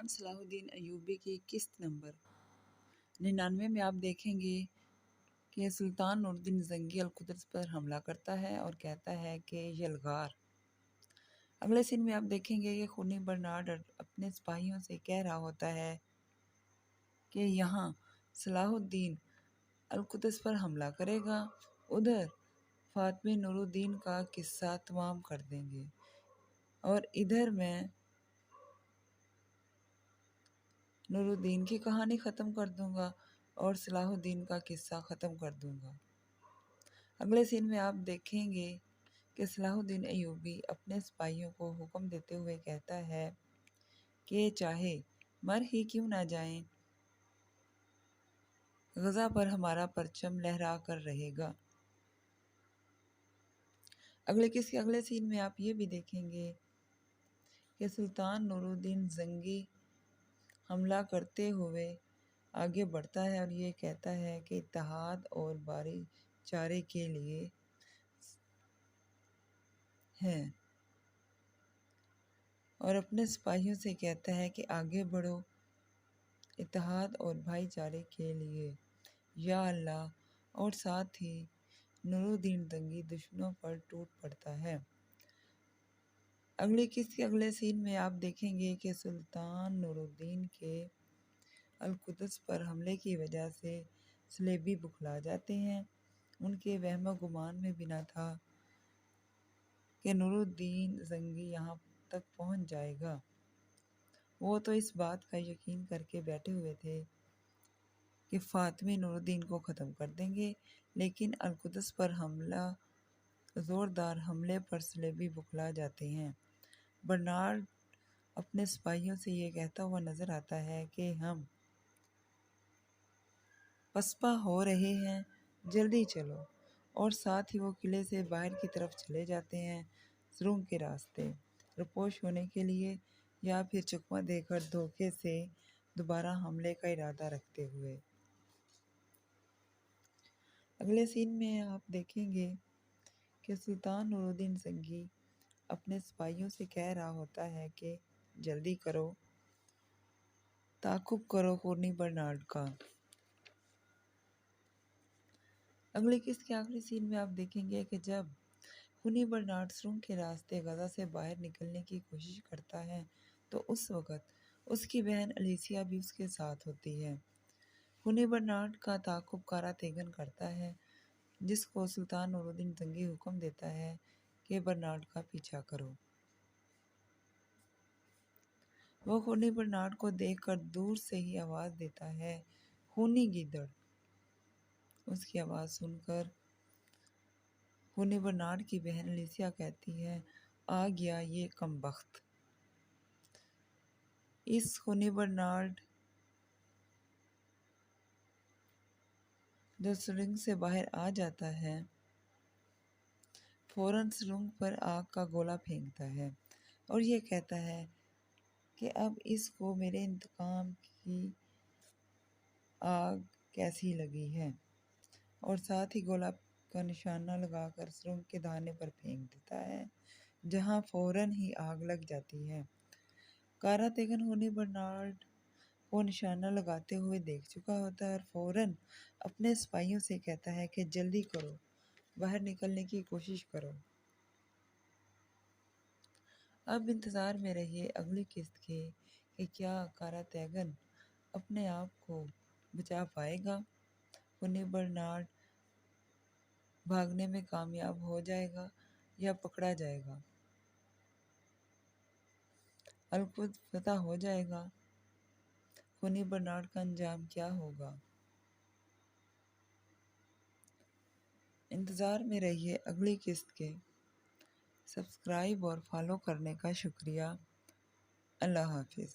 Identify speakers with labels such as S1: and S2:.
S1: صلاح الدین ایوبی کی قسط نمبر 99 میں آپ دیکھیں گے کہ سلطان نور الدین زنگی القدس پر حملہ کرتا ہے اور کہتا ہے کہ یلغار۔ اگلے سین میں آپ دیکھیں گے کہ خونی برنارڈ اپنے سپاہیوں سے کہہ رہا ہوتا ہے کہ یہاں صلاح الدین القدس پر حملہ کرے گا، ادھر فاطمی نور الدین کا قصہ تمام کر دیں گے اور ادھر میں نور الدین کی کہانی ختم کر دوں گا اور صلاح الدین کا قصہ ختم کر دوں گا۔ اگلے سین میں آپ دیکھیں گے کہ صلاح الدین ایوبی اپنے سپاہیوں کو حکم دیتے ہوئے کہتا ہے کہ چاہے مر ہی کیوں نہ جائیں، غزہ پر ہمارا پرچم لہرا کر رہے گا۔ اگلے سین میں آپ یہ بھی دیکھیں گے کہ سلطان نور الدین زنگی حملہ کرتے ہوئے آگے بڑھتا ہے اور یہ کہتا ہے کہ اتحاد اور بھائی چارے کے لیے ہے اور اپنے سپاہیوں سے کہتا ہے کہ آگے بڑھو اتحاد اور بھائی چارے کے لیے یا اللہ، اور ساتھ ہی نور الدین زنگی دشمنوں پر ٹوٹ پڑتا ہے۔ اگلے سین میں آپ دیکھیں گے کہ سلطان نور الدین کے القدس پر حملے کی وجہ سے صلیبی بکھلا جاتے ہیں۔ ان کے وہم و گمان میں بھی نہ تھا کہ نور الدین زنگی یہاں تک پہنچ جائے گا۔ وہ تو اس بات کا یقین کر کے بیٹھے ہوئے تھے کہ فاطمی نور الدین کو ختم کر دیں گے، لیکن القدس پر زوردار حملے پر صلیبی بکھلا جاتے ہیں۔ برنارڈ اپنے سپاہیوں سے یہ کہتا ہوا نظر آتا ہے کہ ہم پسپا ہو رہے ہیں، جلدی چلو، اور ساتھ ہی وہ قلعے سے باہر کی طرف چلے جاتے ہیں، سرنگ کے راستے، روپوش ہونے کے لیے یا پھر چکمہ دے کر دھوکے سے دوبارہ حملے کا ارادہ رکھتے ہوئے۔ اگلے سین میں آپ دیکھیں گے کہ سلطان نور الدین زنگی اپنے سپاہیوں سے کہہ رہا ہوتا ہے کہ جلدی کرو، تعاقب کرو خونی برنارڈ کا۔ اگلی قسط کے آخری سین میں آپ دیکھیں گے کہ جب خونی برنارڈ سرنگ کے راستے غزہ سے باہر نکلنے کی کوشش کرتا ہے تو اس وقت اس کی بہن الیسیا بھی اس کے ساتھ ہوتی ہے۔ خونی برنارڈ کا تعاقب کارا تیغن کرتا ہے، جس کو سلطان نور الدین زنگی حکم دیتا ہے کہ برنارڈ کا پیچھا کرو۔ وہ خونی برنارڈ کو دیکھ کر دور سے ہی آواز دیتا ہے، خونی گیدڑ۔ اس کی آواز سن کر خونی برنارڈ کی بہن الیسیا کہتی ہے، آ گیا یہ کم بخت۔ اس خونی برنارڈ جو سرنگ سے باہر آ جاتا ہے فوراً سرنگ پر آگ کا گولا پھینکتا ہے اور یہ کہتا ہے کہ اب اس کو میرے انتقام کی آگ کیسی لگی ہے، اور ساتھ ہی گولا کا نشانہ لگا کر سرنگ کے دہانے پر پھینک دیتا ہے، جہاں فوراً ہی آگ لگ جاتی ہے۔ کارا تیغن خونی برنارڈ کو نشانہ لگاتے ہوئے دیکھ چکا ہوتا ہے اور فوراً اپنے سپاہیوں سے کہتا ہے کہ جلدی کرو، باہر نکلنے کی کوشش کرو۔ اب انتظار میں رہیے اگلی قسط کے کہ کیا کارا تیغن اپنے آپ کو بچا پائے گا، خونی برنارڈ بھاگنے میں کامیاب ہو جائے گا یا پکڑا جائے گا، القدس فتح ہو جائے گا، خونی برنارڈ کا انجام کیا ہوگا۔ انتظار میں رہیے اگلی قسط کے۔ سبسکرائب اور فالو کرنے کا شکریہ۔ اللہ حافظ۔